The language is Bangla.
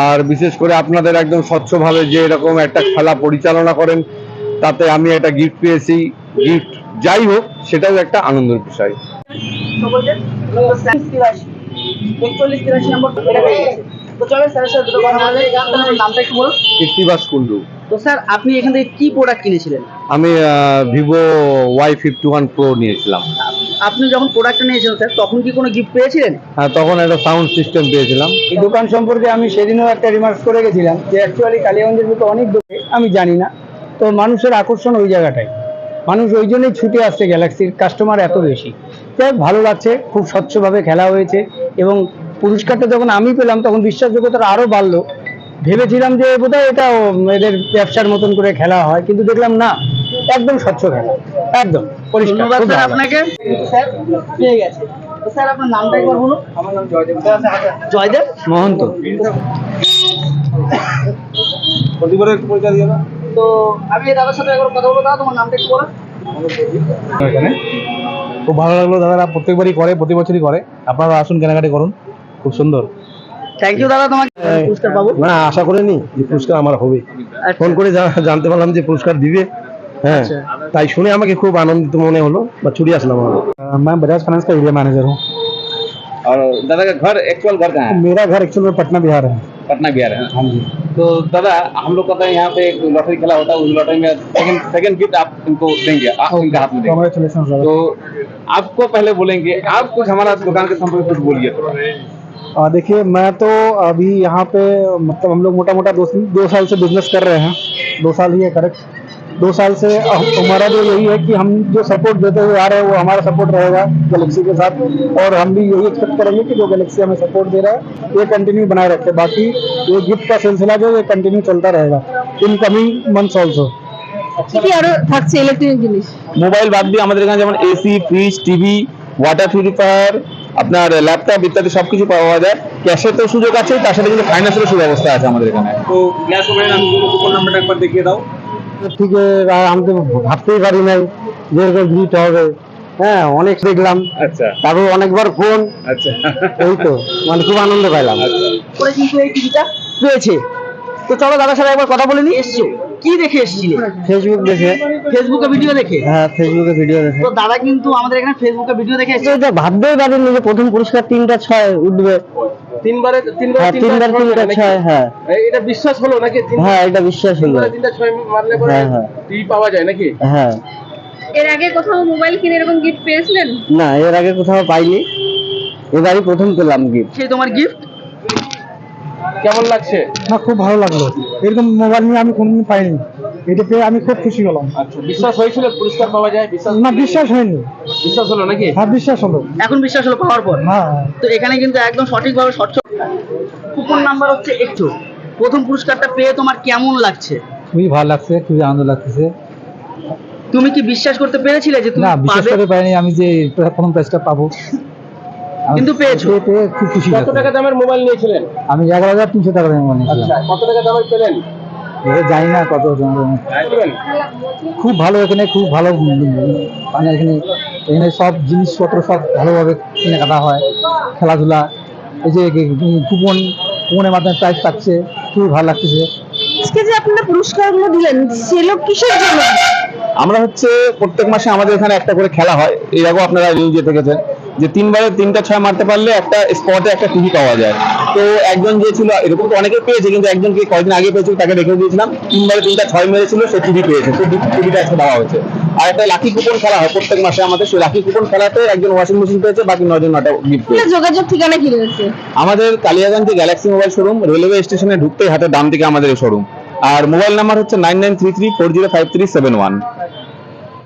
আর বিশেষ করে আপনাদের একদম স্বচ্ছভাবে যে এরকম একটা খেলা পরিচালনা করেন, তাতে আমি একটা গিফট পেয়েছি। গিফট যাই হোক, সেটাও একটা আনন্দের বিষয়। কৃত্তিবাস কুন্ডু। তো স্যার আপনি এখান থেকে কি প্রোডাক্ট কিনেছিলেন? আমি ভিভো Y51 Pro নিয়েছিলাম। আপনি যখন প্রোডাক্টটা নিয়েছিলেন স্যার, তখন কি কোনো গিফট পেয়েছিলেন? হ্যাঁ, তখন একটা সাউন্ড সিস্টেম পেয়েছিলাম। এই দোকান সম্পর্কে আমি সেদিনও একটা রিমার্কস করে গেছিলাম যে অ্যাকচুয়ালি কালিয়াগঞ্জের মতো অনেক দোকান আমি জানি না, তো মানুষের আকর্ষণ ওই জায়গাটাই, মানুষ ওই জন্যই ছুটে আসছে, গ্যালাক্সির কাস্টমার এত বেশি। যাই হোক, ভালো লাগছে, খুব স্বচ্ছভাবে খেলা হয়েছে এবং পুরস্কারটা যখন আমি পেলাম তখন বিশ্বাসযোগ্যতা আরও বাড়লো। ভেবেছিলাম যে বোধহয় এটা এদের ব্যবসার মতন করে খেলা হয়, কিন্তু দেখলাম না, একদম স্বচ্ছ খেলা, একদম পরিষ্কার। ধন্যবাদ খুব স্যার ভালো। আপনাকে। স্যার পেয়ে গেছে। তো স্যার আপনার নামটা একবার বলুন। আমার নাম জয়দেব। জয়দেব মহন্ত। প্রতিবারে একটু পরিচয় দিয়ে দাও। তো আমি এই দাদার সাথে একবার কথা বলবো। দাদা তোমার নামটা একটু বলো। এখানে খুব ভালো লাগলো, দাদারা প্রত্যেকবারই করে, প্রতি বছরই করে। আপনারা আসুন, কেনাকাটি করুন, খুব সুন্দর। থ্যাংক ইউ দাদা, তোমাকে পুরস্কার পাবো। না, আশা করিনি যে পুরস্কার আমার হবে। আচ্ছা। ফোন করে জানতে পারলাম যে পুরস্কার দিবে, হ্যাঁ, আচ্ছা। তাই শুনে আমাকে খুব আনন্দিত মনে হলো বা ছুটে আসলাম। मैं बजाज फाइनेंस का एरिया मैनेजर हूँ। और दादा का घर, एक्चुअल घर कहाँ है? मेरा घर एक्चुअल में पटना बिहार है। पटना बिहार है। हाँ जी। तो दादा, हम लोग कहते हैं यहाँ पे एक लॉटरी खेला होता है, उस लॉटरी में सेकंड गिफ्ट आप इनको देंगे, आप इनके हाथ में देंगे। Congratulations दादा। तो आपको पहले बोलेंगे, आप कुछ हमारा दुकान के संपर्क कुछ बोलिए थोड़ा। देखिए, मैं तो अभी यहाँ पे मतलब हम लोग मोटा मोटा 2 साल से बिजनेस कर रहे हैं। 2 साल ही है, करेक्ट। 2 साल से हमारा जो यही है कि हम जो सपोर्ट देते हुए आ रहे हैं वो हमारा सपोर्ट रहेगा गैलेक्सी के साथ, और हम भी यही एक्सपेक्ट करेंगे कि जो गैलेक्सी हमें सपोर्ट दे रहा है ये कंटिन्यू बनाए रखे। बाकी ये गिफ्ट का सिलसिला जो ये कंटिन्यू चलता रहेगा इन कमिंग मंथ्स ऑल्सो। কি আরো থাকছে ইলেকট্রনিক জিনিস? মোবাইল বাদ দিয়ে আমাদের এখানে যেমন AC, fridge, TV, water purifier, আপনার ল্যাপটপ ইত্যাদি সবকিছু পাওয়া যায়। ক্যাশের তো সুযোগ আছে, তার সাথে কিন্তু ফাইন্যান্সেরও সুব্যবস্থা আছে আমাদের এখানে। তো ক্যাশ মোবাইল আমি কুপন নাম্বারটা একবার দেখিয়ে দাও। ঠিক আমি তো ভাবতেই পারি নাই যে এরকম ভিড় হবে। হ্যাঁ, অনেক দেখলাম, আচ্ছা তারপর অনেকবার ফোন, আচ্ছা এই তো মানে খুব আনন্দ পাইলাম। পরে কিন্তু এই টিভিটা পেয়েছে। তো চলো দাদার সাথে একবার কথা বলে নি। এসছো কি দেখে এসেছিলে? ফেসবুক দেখে। ফেসবুকে ভিডিও দেখে? হ্যাঁ, ফেসবুকে ভিডিও দেখে। তো দাদা কিন্তু আমাদের এখানে ফেসবুকে ভিডিও দেখে এসেছে। এটা ভাবতেই পারিনি যে প্রথম পুরস্কার 3টা 6 উঠবে। তিনবারে হ্যাঁ, 3বার 3টা 6। হ্যাঁ এটা বিশ্বাস হলো নাকি? হ্যাঁ, এটা বিশ্বাস হলো। 3টা 6 মারলে পরে হ্যাঁ, হ্যাঁ। টিভি পাওয়া যায় নাকি? হ্যাঁ, এর আগে কোথাও মোবাইল কিনে এরকম গিফট পেয়েছিলেন? না, এর আগে কোথাও পাইনি, এবারই প্রথম পেলাম গিফট। সেই তোমার গিফট কেমন লাগছে? না, খুব ভালো লাগলো, এরকম মোবাইল নিয়ে আমি কোনোদিন পাইনি, এটা পেয়ে আমি খুব খুশি হলাম। আচ্ছা, বিশ্বাস হয়েছিল পুরস্কার পাওয়া যায়? বিশ্বাস না, বিশ্বাস হয়নি। বিশ্বাস হলো নাকি? হ্যাঁ, বিশ্বাস হলো। এখন বিশ্বাস হলো পাওয়ার পর। হ্যাঁ, তো এখানে কিন্তু একদম সঠিকভাবে স্বচ্ছ। কুপন নাম্বার হচ্ছে একটু। প্রথম পুরস্কারটা পেয়ে তোমার কেমন লাগছে? খুবই ভালো লাগছে, খুবই আনন্দ লাগতেছে। তুমি কি বিশ্বাস করতে পেরেছিলে যে তুমি না, বিশ্বাস পাবে? করে পাইনি আমি যে প্রথম প্রাইজটা পাবো, কিন্তু পেয়েছো। পেয়ে খুব খুশি। কত টাকা দামের মোবাইল নিয়েছিলেন? আমি 11,300 টাকা দিয়ে নিয়েছিলাম। আচ্ছা, কত টাকা দামের পেলেন? এটা জানি না কত। খুব ভালো, এখানে খুব ভালো, মানে এখানে সব জিনিসপত্র সব ভালোভাবে কেনাকাটা হয়, খেলাধুলা, এই যে কুপনের মাধ্যমে প্রাইজ পাচ্ছে, খুবই ভালো লাগতেছে। আজকে যে আপনারা পুরস্কারগুলো দিলেন সেগুলো কিসের জন্য? আমরা হচ্ছে প্রত্যেক মাসে আমাদের এখানে একটা করে খেলা হয়। এর আগেও আপনারা নিউজে দেখেছেন যে 3বারে 3টা 6 মারতে পারলে একটা স্পটে একটা টিভি পাওয়া যায়। তো একজন যে ছিল, এরকম তো অনেকে পেয়েছে, কিন্তু একজনকে কয়েকদিন আগে পেয়েছিল, তাকে রেখে দিয়েছিলাম। 3বারে 3টা 6 মেরেছিল, সে টিভি পেয়েছে, সেই টিভিটা আজকে দেওয়া হয়েছে। আর একটা লাকি কুপন খেলা হয় প্রত্যেক মাসে আমাদের, সেই লাকি কুপন খেলাতে একজন ওয়াশিং মেশিন পেয়েছে, বাকি 9 জন 9টা গিফট পেয়েছে। যোগাযোগ ঠিকানা কি রয়েছে? আমাদের কালিয়াগঞ্জে গ্যালাক্সি মোবাইল শোরুম, রেলওয়ে স্টেশনে ঢুকতেই হাতের ডান দিকে আমাদের এই শোরুম। আর মোবাইল নাম্বার হচ্ছে 9933405371।